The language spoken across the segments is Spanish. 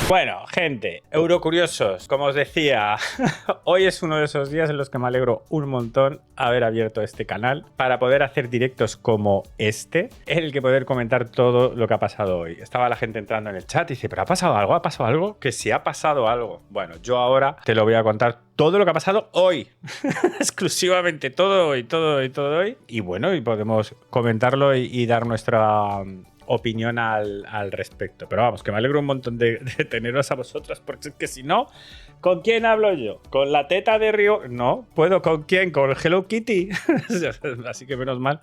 Bueno, gente, eurocuriosos, como os decía, hoy es uno de esos días en los que me alegro un montón haber abierto este canal para poder hacer directos como este, en el que poder comentar todo lo que ha pasado hoy. Estaba la gente entrando en el chat y dice, ¿pero ha pasado algo? ¿Ha pasado algo? Que si ha pasado algo. Bueno, yo ahora te lo voy a contar todo lo que ha pasado hoy. Exclusivamente todo hoy, todo hoy, todo hoy. Y bueno, y podemos comentarlo y dar nuestra opinión al respecto. Pero vamos, que me alegro un montón de teneros a vosotras, porque es que si no, ¿con quién hablo yo? ¿Con la teta de Río? No, ¿puedo con quién? ¿Con Hello Kitty? Así que menos mal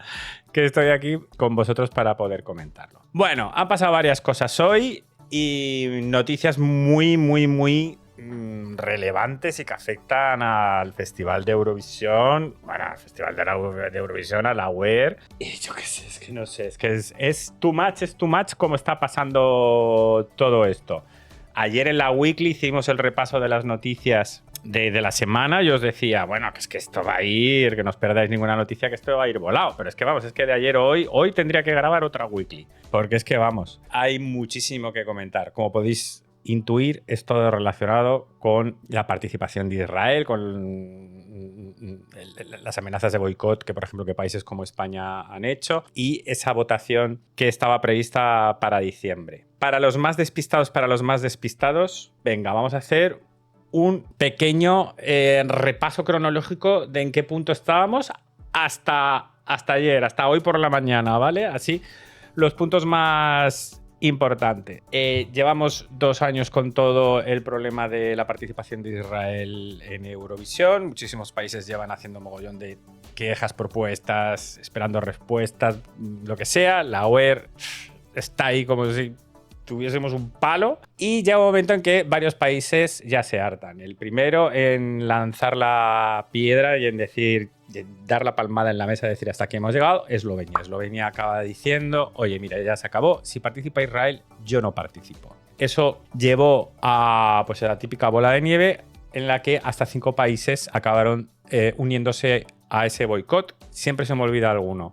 que estoy aquí con vosotros para poder comentarlo. Bueno, han pasado varias cosas hoy y noticias muy relevantes y que afectan al Festival de Eurovisión, bueno, al Festival de Eurovisión, a la UER. Y yo qué sé, es que no sé, es que es too much como está pasando todo esto. Ayer en la Weekly hicimos el repaso de las noticias de la semana. Yo os decía, bueno, que es que esto va a ir, que no os perdáis ninguna noticia, que esto va a ir volado. Pero es que vamos, es que de ayer a hoy tendría que grabar otra Weekly. Porque es que vamos, hay muchísimo que comentar. Como podéis intuir, es todo relacionado con la participación de Israel, con las amenazas de boicot que, por ejemplo, que países como España han hecho y esa votación que estaba prevista para diciembre. Para los más despistados, venga, vamos a hacer un pequeño repaso cronológico de en qué punto estábamos hasta ayer, hasta hoy por la mañana, ¿vale? Así, los puntos más importante. Llevamos 2 años con todo el problema de la participación de Israel en Eurovisión. Muchísimos países llevan haciendo mogollón de quejas, propuestas, esperando respuestas, lo que sea. La UER está ahí como si tuviésemos un palo y llega un momento en que varios países ya se hartan. El primero en lanzar la piedra y en decir, dar la palmada en la mesa y decir hasta aquí hemos llegado, Eslovenia. Eslovenia acaba diciendo, oye, mira, ya se acabó, si participa Israel, yo no participo. Eso llevó a, pues, a la típica bola de nieve en la que hasta 5 países acabaron uniéndose a ese boicot. Siempre se me olvida alguno.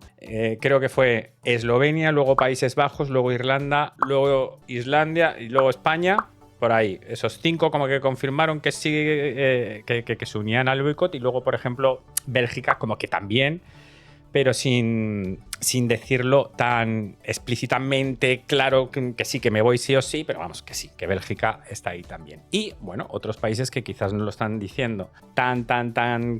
Creo que fue Eslovenia, luego Países Bajos, luego Irlanda, luego Islandia y luego España. Por ahí, esos 5 como que confirmaron que sí, que se unían al boicot. Y luego, por ejemplo, Bélgica como que también, pero sin decirlo tan explícitamente claro que sí, que me voy sí o sí, pero vamos, que sí, que Bélgica está ahí también. Y, bueno, otros países que quizás no lo están diciendo tan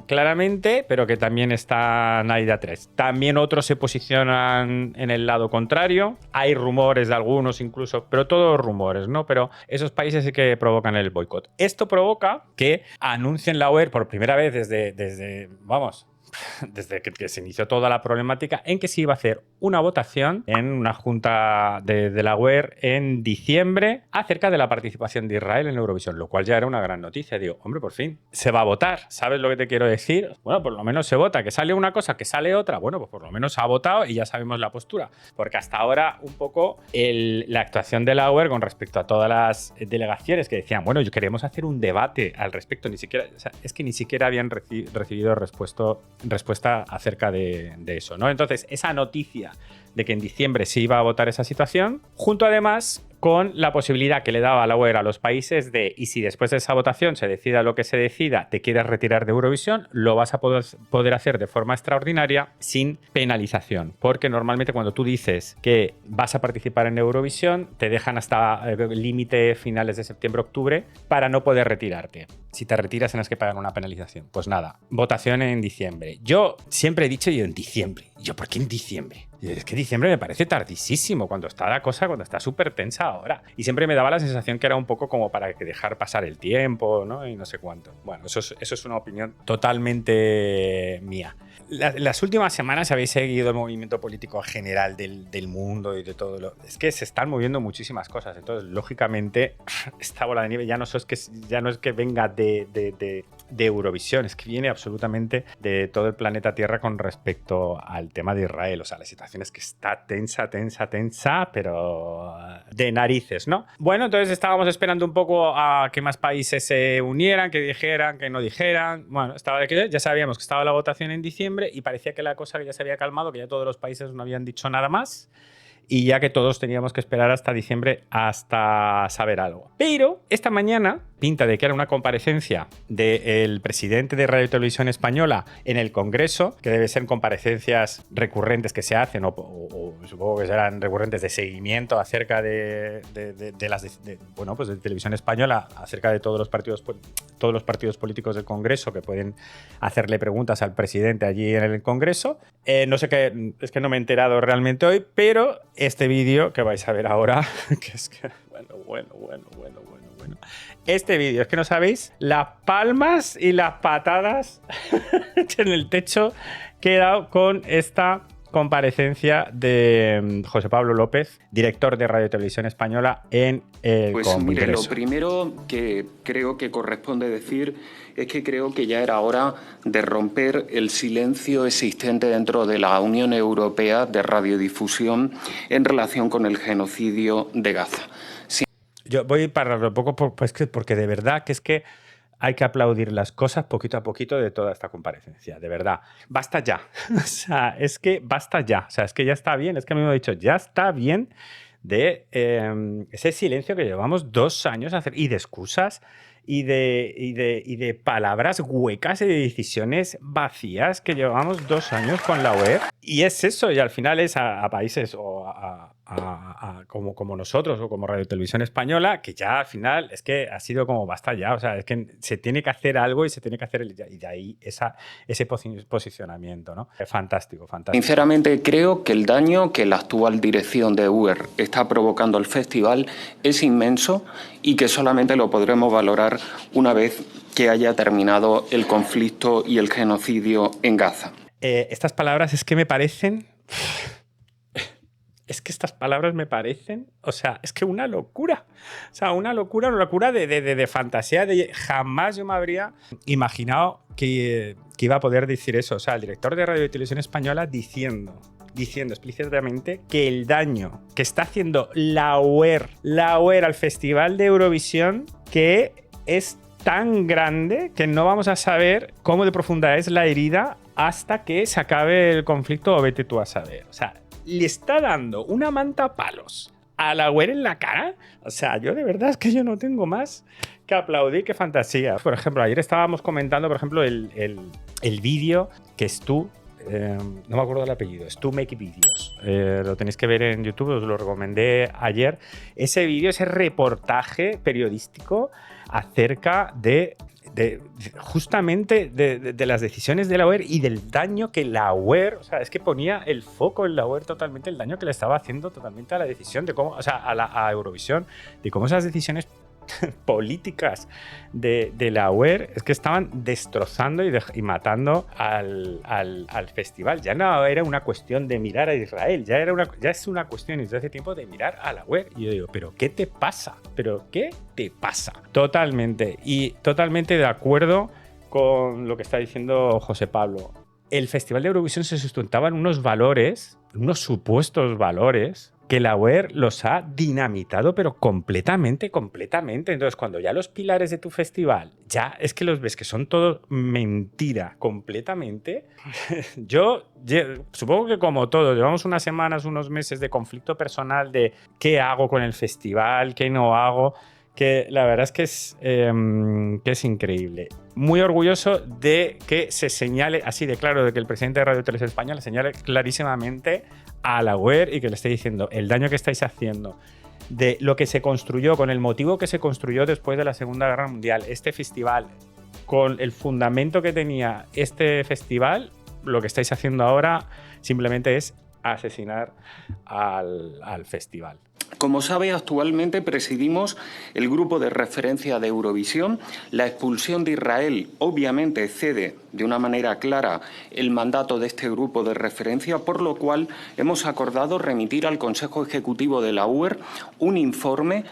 claramente, pero que también están ahí de atrás. También otros se posicionan en el lado contrario. Hay rumores de algunos incluso, pero todos rumores, ¿no? Pero esos países sí que provocan el boicot. Esto provoca que anuncien la UER por primera vez desde que se inició toda la problemática, en que se iba a hacer una votación en una junta de la UER en diciembre acerca de la participación de Israel en Eurovisión, lo cual ya era una gran noticia. Digo, hombre, por fin, se va a votar. ¿Sabes lo que te quiero decir? Bueno, por lo menos se vota. Que sale una cosa, que sale otra. Bueno, pues por lo menos se ha votado y ya sabemos la postura. Porque hasta ahora, un poco, la actuación de la UER con respecto a todas las delegaciones que decían, bueno, queremos hacer un debate al respecto, ni siquiera, o sea, es que ni siquiera habían recibido respuesta acerca de eso, ¿no? Entonces, esa noticia de que en diciembre se iba a votar esa situación, junto además con la posibilidad que le daba a la UER a los países de, y si después de esa votación se decida lo que se decida, te quieres retirar de Eurovisión, lo vas a poder hacer de forma extraordinaria sin penalización. Porque normalmente cuando tú dices que vas a participar en Eurovisión, te dejan hasta el límite finales de septiembre-octubre para no poder retirarte. Si te retiras tienes que pagar una penalización. Pues nada, votación en diciembre. Yo siempre he dicho en diciembre. ¿Por qué en diciembre? Es que diciembre me parece tardísimo, cuando está la cosa, cuando está súper tensa ahora. Y siempre me daba la sensación que era un poco como para dejar pasar el tiempo, ¿no? Y no sé cuánto. Bueno, eso es una opinión totalmente mía. Las últimas semanas habéis seguido el movimiento político general del mundo y de todo lo... Es que se están moviendo muchísimas cosas. Entonces, lógicamente, esta bola de nieve ya no es que venga de Eurovisión, es que viene absolutamente de todo el planeta Tierra con respecto al tema de Israel. O sea, la situación es que está tensa, pero de narices, ¿no? Bueno, entonces estábamos esperando un poco a que más países se unieran, que dijeran, que no dijeran. Bueno, ya sabíamos que estaba la votación en diciembre y parecía que la cosa ya se había calmado, que ya todos los países no habían dicho nada más. y ya que todos teníamos que esperar hasta diciembre hasta saber algo. Pero esta mañana pinta de que era una comparecencia del presidente de Radio y Televisión Española en el Congreso, que debe ser comparecencias recurrentes que se hacen, o supongo que serán recurrentes de seguimiento acerca de Televisión Española, acerca de todos los partidos políticos del Congreso que pueden hacerle preguntas al presidente allí en el Congreso. No sé qué, es que no me he enterado realmente hoy, pero este vídeo que vais a ver ahora, que es que, bueno. Este vídeo, es que no sabéis las palmas y las patadas en el techo que he dado con esta comparecencia de José Pablo López, director de Radio y Televisión Española en el Congreso. Pues mire, lo primero que creo que corresponde decir es que creo que ya era hora de romper el silencio existente dentro de la Unión Europea de radiodifusión en relación con el genocidio de Gaza. Yo voy para un poco porque de verdad que es que hay que aplaudir las cosas poquito a poquito de toda esta comparecencia, de verdad. Basta ya. O sea, es que basta ya. O sea, es que ya está bien. Es que a mí me ha dicho, ya está bien de ese silencio que llevamos 2 años a hacer y de excusas y de palabras huecas y de decisiones vacías que llevamos 2 años con la web. Y es eso, y al final es a países o como nosotros o como Radio Televisión Española, que ya al final es que ha sido como basta ya, o sea, es que se tiene que hacer algo y se tiene que hacer y de ahí ese posicionamiento, ¿no? Es fantástico. Sinceramente creo que el daño que la actual dirección de UER está provocando al festival es inmenso y que solamente lo podremos valorar una vez que haya terminado el conflicto y el genocidio en Gaza. Estas palabras es que me parecen... Es que estas palabras me parecen, o sea, es que una locura. O sea, una locura de fantasía. Jamás yo me habría imaginado que iba a poder decir eso. O sea, el director de Radio y Televisión Española diciendo explícitamente que el daño que está haciendo la UER al Festival de Eurovisión, que es tan grande que no vamos a saber cómo de profunda es la herida hasta que se acabe el conflicto o vete tú a saber. O sea, le está dando una manta a palos a la UER en la cara. O sea, yo de verdad es que yo no tengo más que aplaudir, que fantasía. Por ejemplo, ayer estábamos comentando, por ejemplo, el vídeo que es tú, no me acuerdo del apellido, es tú Make Videos. Lo tenéis que ver en YouTube, os lo recomendé ayer. Ese vídeo, ese reportaje periodístico acerca justamente de las decisiones de la UER y del daño que la UER, o sea, es que ponía el foco en la UER totalmente, el daño que le estaba haciendo totalmente a la decisión de cómo, o sea, a Eurovisión, de cómo esas decisiones políticas de la UER es que estaban destrozando y matando al festival. Ya no era una cuestión de mirar a Israel, ya es una cuestión desde hace tiempo de mirar a la UER. Y yo digo, ¿pero qué te pasa? Totalmente. Y totalmente de acuerdo con lo que está diciendo José Pablo. El Festival de Eurovisión se sustentaba en unos valores, unos supuestos valores, que la UER los ha dinamitado, pero completamente. Entonces, cuando ya los pilares de tu festival, ya es que los ves que son todo mentira completamente, yo supongo que como todos, llevamos unas semanas, unos meses de conflicto personal de qué hago con el festival, qué no hago, que la verdad es que es increíble. Muy orgulloso de que se señale así de claro, de que el presidente de Radio Televisión Española señale clarísimamente a la UER y que le esté diciendo el daño que estáis haciendo, de lo que se construyó, con el motivo que se construyó después de la Segunda Guerra Mundial, este festival, con el fundamento que tenía este festival, lo que estáis haciendo ahora simplemente es asesinar al festival. Como sabe, actualmente presidimos el grupo de referencia de Eurovisión. La expulsión de Israel obviamente excede de una manera clara el mandato de este grupo de referencia, por lo cual hemos acordado remitir al Consejo Ejecutivo de la UER un informe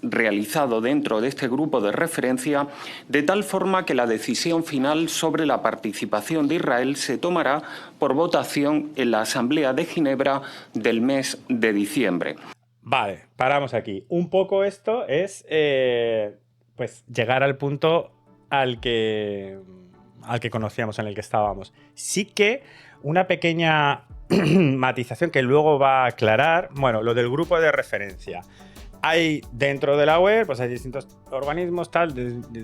realizado dentro de este grupo de referencia, de tal forma que la decisión final sobre la participación de Israel se tomará por votación en la Asamblea de Ginebra del mes de diciembre. Vale, paramos aquí. Un poco esto es pues llegar al punto al que conocíamos, en el que estábamos. Sí que una pequeña matización que luego va a aclarar. Bueno, lo del grupo de referencia. Hay dentro de la web, pues hay distintos organismos,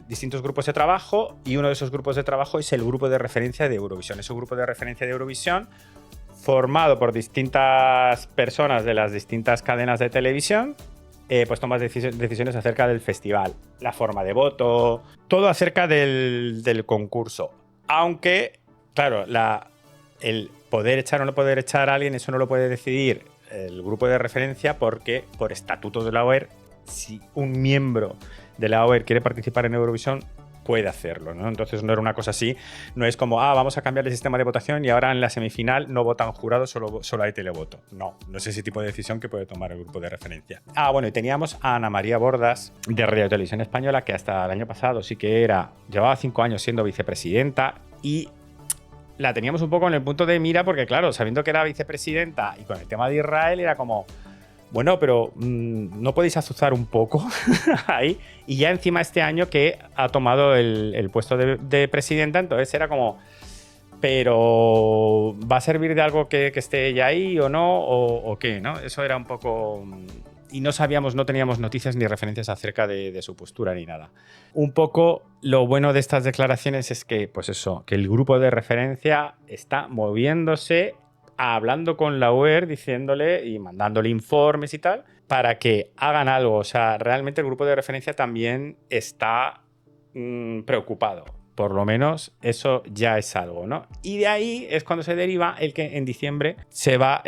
distintos grupos de trabajo, y uno de esos grupos de trabajo es el grupo de referencia de Eurovisión. Es un grupo de referencia de Eurovisión formado por distintas personas de las distintas cadenas de televisión, pues tomas decisiones acerca del festival, la forma de voto, todo acerca del concurso. Aunque, claro, el poder echar o no poder echar a alguien, eso no lo puede decidir el grupo de referencia, porque por estatutos de la OER, si un miembro de la OER quiere participar en Eurovisión, puede hacerlo, ¿no? Entonces no era una cosa así, no es como, vamos a cambiar el sistema de votación y ahora en la semifinal no votan jurados, solo hay televoto. No es ese tipo de decisión que puede tomar el grupo de referencia. Bueno, y teníamos a Ana María Bordas de Radio Televisión Española, que hasta el año pasado sí que llevaba 5 años siendo vicepresidenta, y la teníamos un poco en el punto de mira porque, claro, sabiendo que era vicepresidenta y con el tema de Israel, era como, bueno, pero ¿no podéis azuzar un poco ahí? Y ya encima este año que ha tomado el puesto de presidenta, entonces era como, pero ¿va a servir de algo que esté ella ahí o no? ¿O qué? ¿No? Eso era un poco... Y no teníamos noticias ni referencias acerca de su postura ni nada. Un poco lo bueno de estas declaraciones es que, pues eso, que el grupo de referencia está moviéndose, hablando con la UER, diciéndole y mandándole informes y tal, para que hagan algo. O sea, realmente el grupo de referencia también está preocupado. Por lo menos eso ya es algo, ¿no? Y de ahí es cuando se deriva el que en diciembre se va a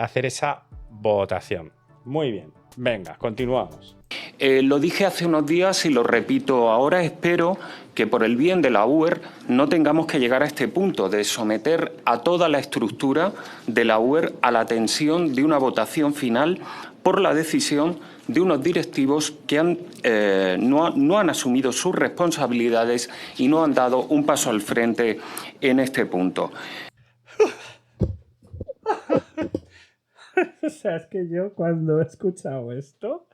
hacer esa votación. Muy bien. Venga, continuamos. Lo dije hace unos días y lo repito ahora. Espero que por el bien de la UER no tengamos que llegar a este punto de someter a toda la estructura de la UER a la tensión de una votación final por la decisión de unos directivos que no han asumido sus responsabilidades y no han dado un paso al frente en este punto. O sea, es que yo cuando he escuchado esto,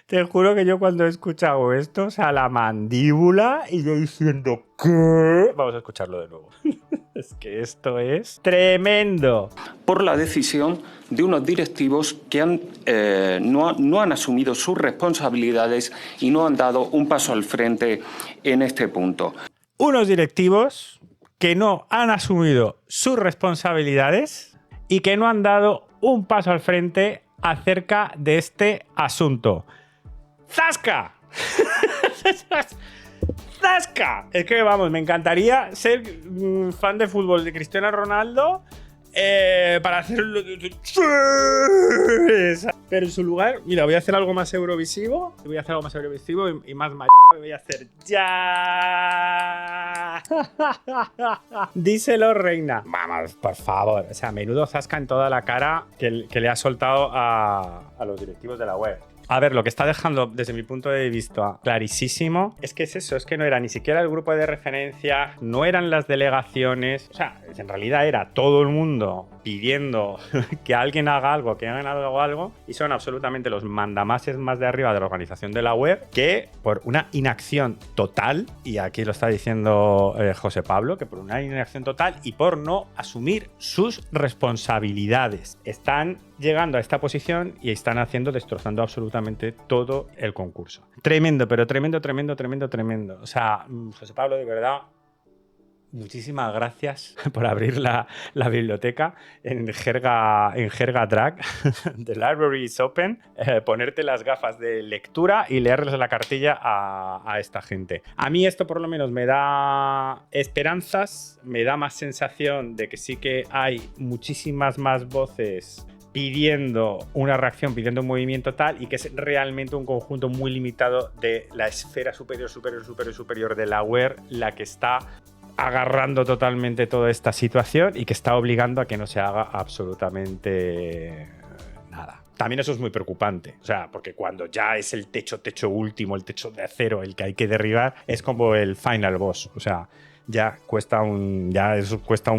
te juro que yo cuando he escuchado esto, o sea, la mandíbula, y yo diciendo, ¿qué? Vamos a escucharlo de nuevo. Es que esto es tremendo. Por la decisión de unos directivos que no han asumido sus responsabilidades y no han dado un paso al frente en este punto. Unos directivos que no han asumido sus responsabilidades y que no han dado un paso al frente acerca de este asunto. ¡Zasca! ¡Zasca! Es que, vamos, me encantaría ser fan de fútbol de Cristiano Ronaldo para hacerlo... Pero en su lugar, mira, voy a hacer algo más eurovisivo. Voy a hacer algo más eurovisivo y más voy a hacer ya. Díselo, reina. Vamos, por favor. O sea, menudo zasca en toda la cara que le ha soltado a los directivos de la web. A ver, lo que está dejando, desde mi punto de vista, clarísimo, es que es eso, es que no era ni siquiera el grupo de referencia, no eran las delegaciones, o sea, en realidad era todo el mundo pidiendo que alguien haga algo, que hagan algo, y son absolutamente los mandamases más de arriba de la organización de la web, que por una inacción total, y aquí lo está diciendo José Pablo, que por una inacción total y por no asumir sus responsabilidades, están llegando a esta posición y están destrozando absolutamente todo el concurso. Tremendo, pero tremendo. O sea, José Pablo, de verdad, muchísimas gracias por abrir la biblioteca en jerga drag. The library is open. Ponerte las gafas de lectura y leerles la cartilla a esta gente. A mí esto por lo menos me da esperanzas, me da más sensación de que sí que hay muchísimas más voces pidiendo una reacción, pidiendo un movimiento tal, y que es realmente un conjunto muy limitado de la esfera superior de la UER la que está agarrando totalmente toda esta situación y que está obligando a que no se haga absolutamente nada. También eso es muy preocupante, o sea, porque cuando ya es el techo último, el techo de acero, el que hay que derribar, es como el final boss, o sea, ya cuesta un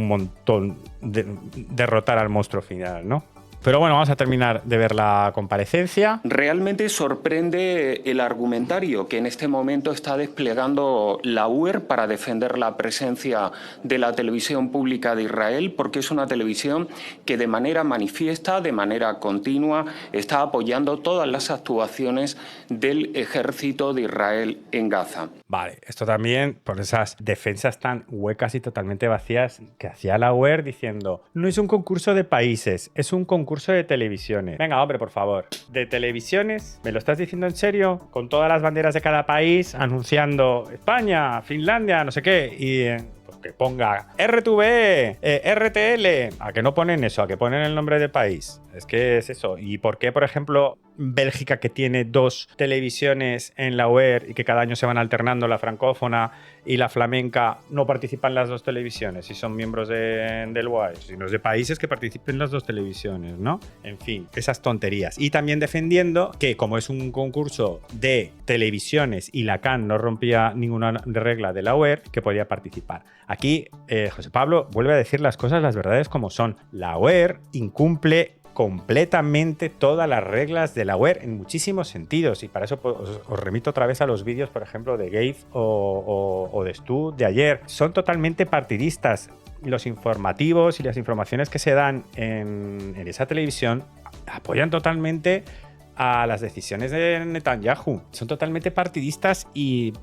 montón derrotar al monstruo final, ¿no? Pero bueno, vamos a terminar de ver la comparecencia. Realmente sorprende el argumentario que en este momento está desplegando la UER para defender la presencia de la televisión pública de Israel, porque es una televisión que de manera manifiesta, de manera continua, está apoyando todas las actuaciones del ejército de Israel en Gaza. Vale, esto también por esas defensas tan huecas y totalmente vacías que hacía la UER diciendo: no es un concurso de países, es un concurso de televisiones. Venga, hombre, por favor. ¿De televisiones? ¿Me lo estás diciendo en serio? Con todas las banderas de cada país anunciando España, Finlandia, no sé qué. Y pues que ponga RTV, RTL. ¿A que no ponen eso? ¿A que ponen el nombre de país? Es que es eso. ¿Y por qué, por ejemplo, Bélgica, que tiene 2 televisiones en la UER y que cada año se van alternando, la francófona y la flamenca, no participan las 2 televisiones si son miembros del UAE? Sino es de países que participen las 2 televisiones, ¿no? En fin, esas tonterías. Y también defendiendo que, como es un concurso de televisiones y la CAN no rompía ninguna regla de la UER, que podía participar. Aquí, José Pablo vuelve a decir las cosas, las verdades como son. La UER incumple completamente todas las reglas de la UER en muchísimos sentidos, y para eso os remito otra vez a los vídeos, por ejemplo, de Gabe o de Stu de ayer. Son totalmente partidistas. Los informativos y las informaciones que se dan en esa televisión apoyan totalmente a las decisiones de Netanyahu. Son totalmente partidistas y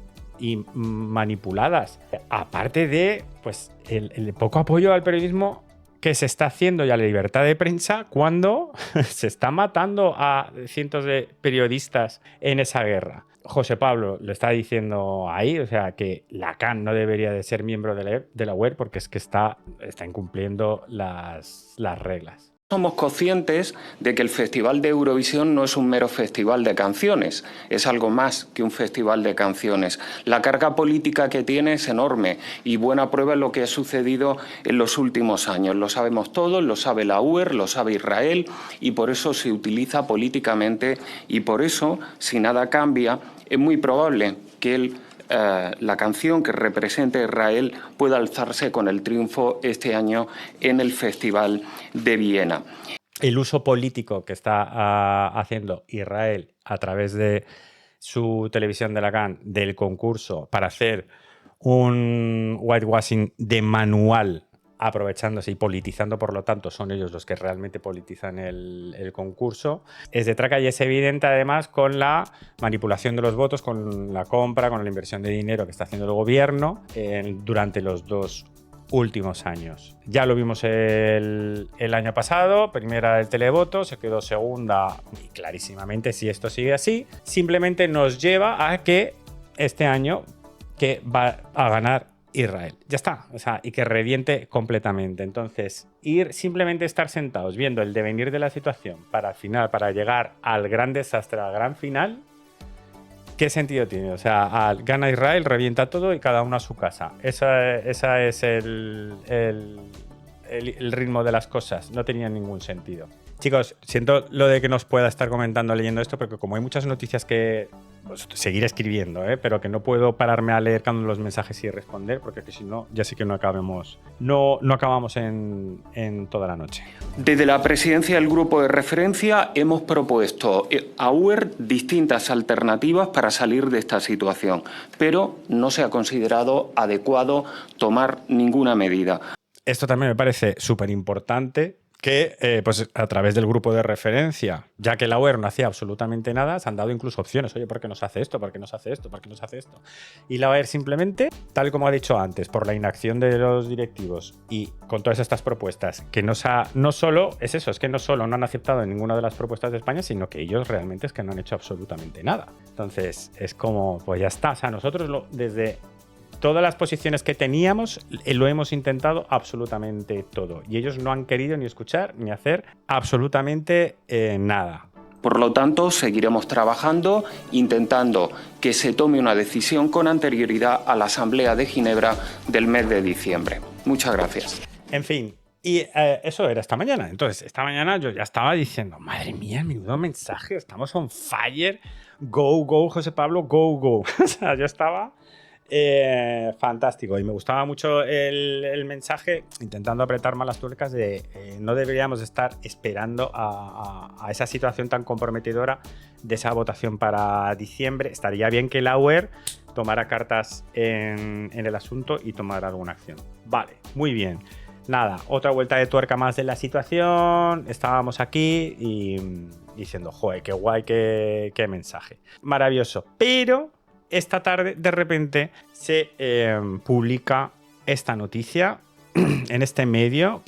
manipuladas. Aparte de pues el poco apoyo al periodismo que se está haciendo y a la libertad de prensa cuando se está matando a cientos de periodistas en esa guerra. José Pablo lo está diciendo ahí, o sea, que la CAN no debería de ser miembro de la UER porque es que está incumpliendo las reglas. Somos conscientes de que el Festival de Eurovisión no es un mero festival de canciones, es algo más que un festival de canciones. La carga política que tiene es enorme y buena prueba es lo que ha sucedido en los últimos años. Lo sabemos todos, lo sabe la UER, lo sabe Israel, y por eso se utiliza políticamente, y por eso, si nada cambia, es muy probable que la canción que represente a Israel pueda alzarse con el triunfo este año en el Festival de Viena. El uso político que está haciendo Israel a través de su televisión de la CAN del concurso para hacer un whitewashing de manual, aprovechándose y politizando, por lo tanto, son ellos los que realmente politizan el concurso, es de traca, y es evidente además con la manipulación de los votos, con la compra, con la inversión de dinero que está haciendo el gobierno durante los 2 últimos años. Ya lo vimos el año pasado, primera el televoto, se quedó segunda, y clarísimamente, si esto sigue así, simplemente nos lleva a que este año que va a ganar Israel. Ya está. O sea, y que reviente completamente. Entonces, simplemente estar sentados viendo el devenir de la situación para al final, para llegar al gran desastre, al gran final, ¿qué sentido tiene? O sea, gana Israel, revienta todo y cada uno a su casa. Esa es el ritmo de las cosas. No tenía ningún sentido. Chicos, siento lo de que nos pueda estar comentando leyendo esto, porque como hay muchas noticias que seguir escribiendo, pero que no puedo pararme a leer cada uno de los mensajes y responder, porque si no, ya sé que no acabamos en toda la noche. Desde la presidencia del grupo de referencia hemos propuesto a UER distintas alternativas para salir de esta situación, pero no se ha considerado adecuado tomar ninguna medida. Esto también me parece súper importante, que pues a través del grupo de referencia, ya que la UER no hacía absolutamente nada, se han dado incluso opciones. Oye, ¿por qué no se hace esto? ¿Por qué no se hace esto? ¿Por qué no se hace esto? Y la UER simplemente, tal como ha dicho antes, por la inacción de los directivos y con todas estas propuestas, que no solo es eso, es que no solo no han aceptado ninguna de las propuestas de España, sino que ellos realmente es que no han hecho absolutamente nada. Entonces, es como, pues ya está. O sea, nosotros desde todas las posiciones que teníamos lo hemos intentado absolutamente todo, y ellos no han querido ni escuchar ni hacer absolutamente nada. Por lo tanto, seguiremos trabajando, intentando que se tome una decisión con anterioridad a la Asamblea de Ginebra del mes de diciembre. Muchas gracias. En fin, y eso era esta mañana. Entonces, esta mañana yo ya estaba diciendo, madre mía, menudo mensaje, estamos on fire, go, José Pablo, go. O sea, yo estaba Fantástico. Y me gustaba mucho el mensaje, intentando apretar más las tuercas de no deberíamos estar esperando a esa situación tan comprometedora de esa votación para diciembre. Estaría bien que la UER tomara cartas en el asunto y tomara alguna acción. Vale, muy bien. Nada, otra vuelta de tuerca más de la situación. Estábamos aquí y diciendo, joder, qué guay, qué mensaje. Maravilloso. Pero esta tarde, de repente, se publica esta noticia en este medio,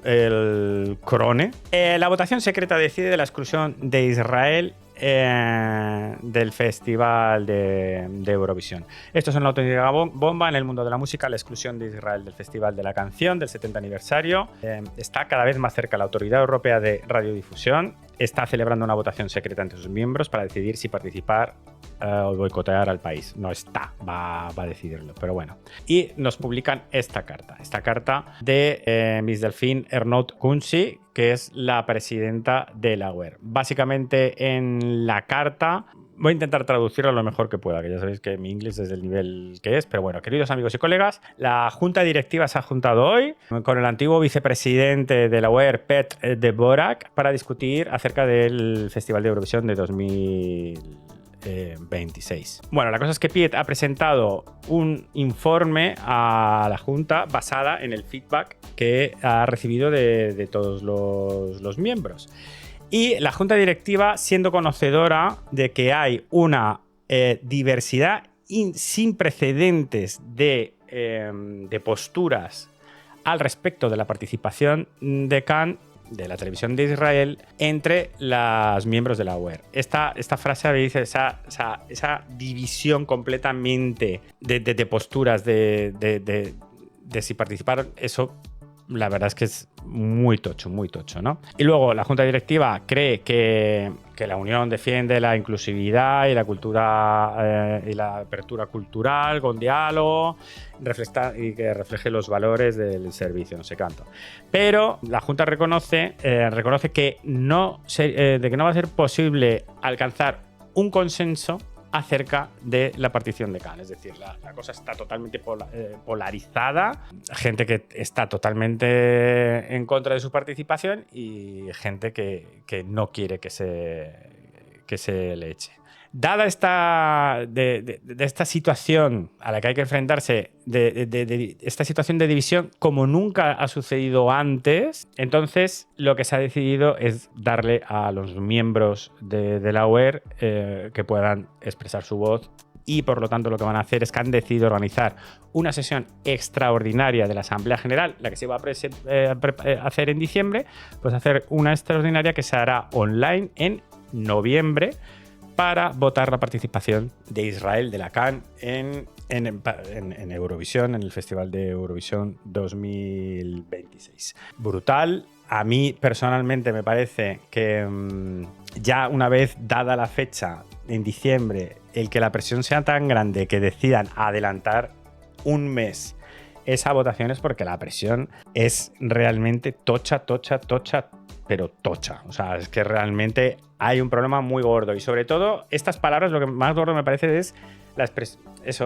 el Krone. La votación secreta decide de la exclusión de Israel del Festival de Eurovisión. Esto es una auténtica bomba en el mundo de la música. La exclusión de Israel del Festival de la Canción del 70 aniversario. Está cada vez más cerca la Autoridad Europea de Radiodifusión. Está celebrando una votación secreta entre sus miembros para decidir si participar o boicotear al país. No está, va a decidirlo, pero bueno. Y nos publican esta carta de Miss Delphine Ernout-Kunci, que es la presidenta de la UER. Básicamente en la carta, voy a intentar traducirlo lo mejor que pueda, que ya sabéis que mi inglés es del nivel que es, pero bueno, queridos amigos y colegas, la junta directiva se ha juntado hoy con el antiguo vicepresidente de la UER, Pet de Borak, para discutir acerca del Festival de Eurovisión de 2026. Bueno, la cosa es que Piet ha presentado un informe a la Junta basada en el feedback que ha recibido de todos los miembros. Y la Junta Directiva, siendo conocedora de que hay una diversidad sin precedentes de posturas al respecto de la participación de Cannes, de la televisión de Israel, entre los miembros de la UER. Esta frase dice esa división completamente de posturas de si participaron. Eso, la verdad es que es muy tocho, ¿no? Y luego la Junta Directiva cree que la Unión defiende la inclusividad y la cultura y la apertura cultural con diálogo y que refleje los valores del servicio, no sé cuánto. Pero la Junta reconoce que no va a ser posible alcanzar un consenso acerca de la partición de Cannes. Es decir, la cosa está totalmente polarizada, gente que está totalmente en contra de su participación y gente que no quiere que se le eche. Dada esta situación a la que hay que enfrentarse, de esta situación de división, como nunca ha sucedido antes, entonces lo que se ha decidido es darle a los miembros de la UER que puedan expresar su voz. Y por lo tanto lo que van a hacer es que han decidido organizar una sesión extraordinaria de la Asamblea General, la que se va a hacer en diciembre, pues hacer una extraordinaria que se hará online en noviembre, para votar la participación de Israel, de la Cannes, en Eurovisión, en el Festival de Eurovisión 2026. Brutal. A mí personalmente me parece que ya una vez dada la fecha, en diciembre, el que la presión sea tan grande que decidan adelantar un mes esa votación es porque la presión es realmente tocha, pero tocha. O sea, es que realmente hay un problema muy gordo. Y sobre todo, estas palabras, lo que más gordo me parece es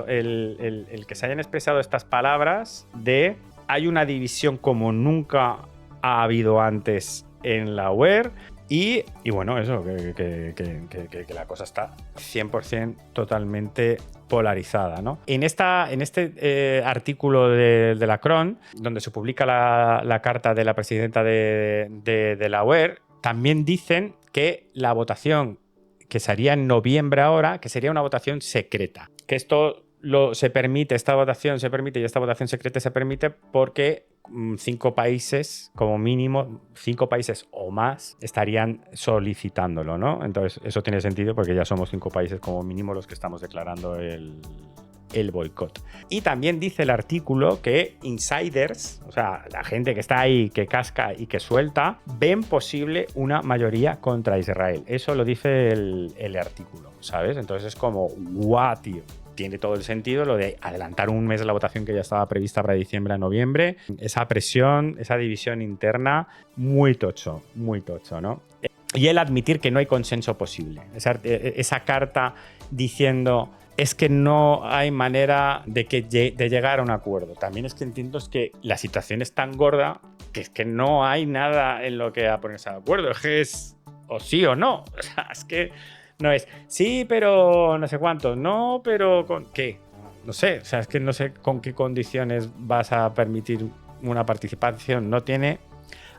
el que se hayan expresado estas palabras de hay una división como nunca ha habido antes en la UER. Y bueno, eso, que la cosa está 100% totalmente polarizada, ¿no? En este artículo de la CRON, donde se publica la carta de la presidenta de la UER, también dicen que la votación que se haría en noviembre ahora, que sería una votación secreta. Que esto se permite, esta votación se permite y esta votación secreta se permite porque 5 países, como mínimo, 5 países o más estarían solicitándolo, ¿no? Entonces, eso tiene sentido porque ya somos 5 países como mínimo los que estamos declarando el boicot. Y también dice el artículo que insiders, o sea, la gente que está ahí, que casca y que suelta, ven posible una mayoría contra Israel. Eso lo dice el artículo, ¿sabes? Entonces es como, guau, tío. Tiene todo el sentido lo de adelantar un mes la votación que ya estaba prevista para diciembre a noviembre. Esa presión, esa división interna, muy tocho, ¿no? Y el admitir que no hay consenso posible. Esa carta diciendo es que no hay manera de llegar a un acuerdo. También es que entiendo que la situación es tan gorda que es que no hay nada en lo que a ponerse de acuerdo. Es que es o sí o no. O sea, es que no es sí, pero no sé cuánto. No, pero ¿con qué? No sé. O sea, es que no sé con qué condiciones vas a permitir una participación. No tiene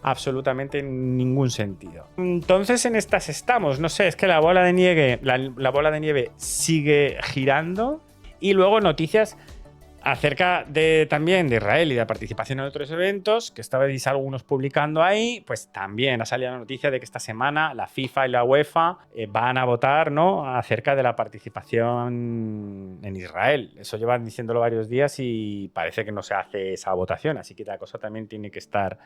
absolutamente ningún sentido. Entonces en estas estamos, no sé, es que la bola de nieve, la bola de nieve sigue girando. Y luego noticias acerca también de Israel y de la participación en otros eventos, que estabais algunos publicando ahí, pues también ha salido la noticia de que esta semana la FIFA y la UEFA van a votar, ¿no?, acerca de la participación en Israel. Eso llevan diciéndolo varios días y parece que no se hace esa votación, así que la cosa también tiene que estar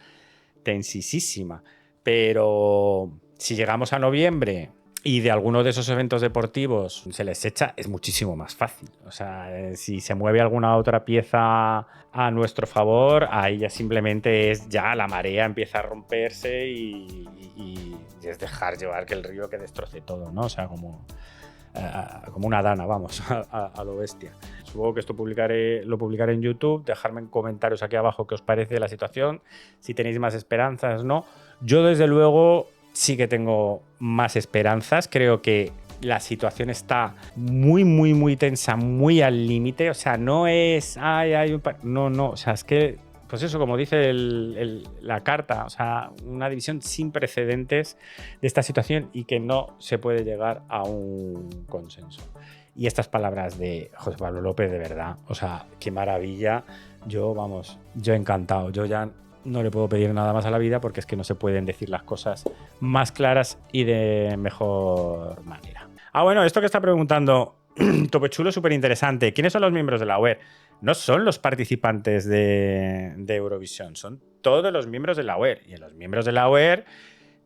tensísima. Pero si llegamos a noviembre y de alguno de esos eventos deportivos se les echa, es muchísimo más fácil. O sea, si se mueve alguna otra pieza a nuestro favor, ahí ya simplemente es ya la marea empieza a romperse y es dejar llevar que el río que destroce todo, ¿no? O sea, como una dana, vamos, a lo bestia. Supongo que esto lo publicaré en YouTube. Dejadme en comentarios aquí abajo qué os parece la situación, si tenéis más esperanzas, ¿no? Yo, desde luego, sí que tengo más esperanzas. Creo que la situación está muy, muy, muy tensa, muy al límite. O sea, no es... no. O sea, es que, pues eso, como dice la carta, o sea, una división sin precedentes de esta situación y que no se puede llegar a un consenso. Y estas palabras de José Pablo López, de verdad, o sea, qué maravilla. Yo encantado. Yo ya no le puedo pedir nada más a la vida porque es que no se pueden decir las cosas más claras y de mejor manera. Bueno, esto que está preguntando Topechulo es súper interesante. ¿Quiénes son los miembros de la UER? No son los participantes de Eurovisión, son todos los miembros de la UER. Y en los miembros de la UER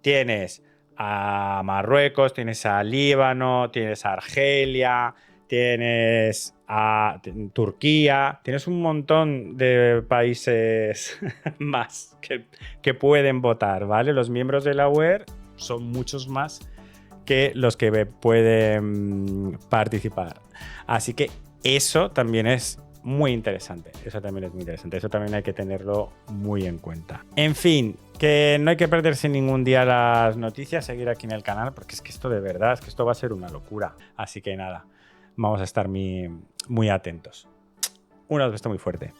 tienes a Marruecos, tienes a Líbano, tienes a Argelia, tienes a Turquía, tienes un montón de países más que pueden votar, ¿vale? Los miembros de la UER son muchos más que los que pueden participar. Así que eso también es muy interesante. Eso también hay que tenerlo muy en cuenta. En fin, que no hay que perderse ningún día las noticias, seguir aquí en el canal, porque es que esto de verdad, es que esto va a ser una locura. Así que nada, vamos a estar muy, muy atentos. Un abrazo muy fuerte.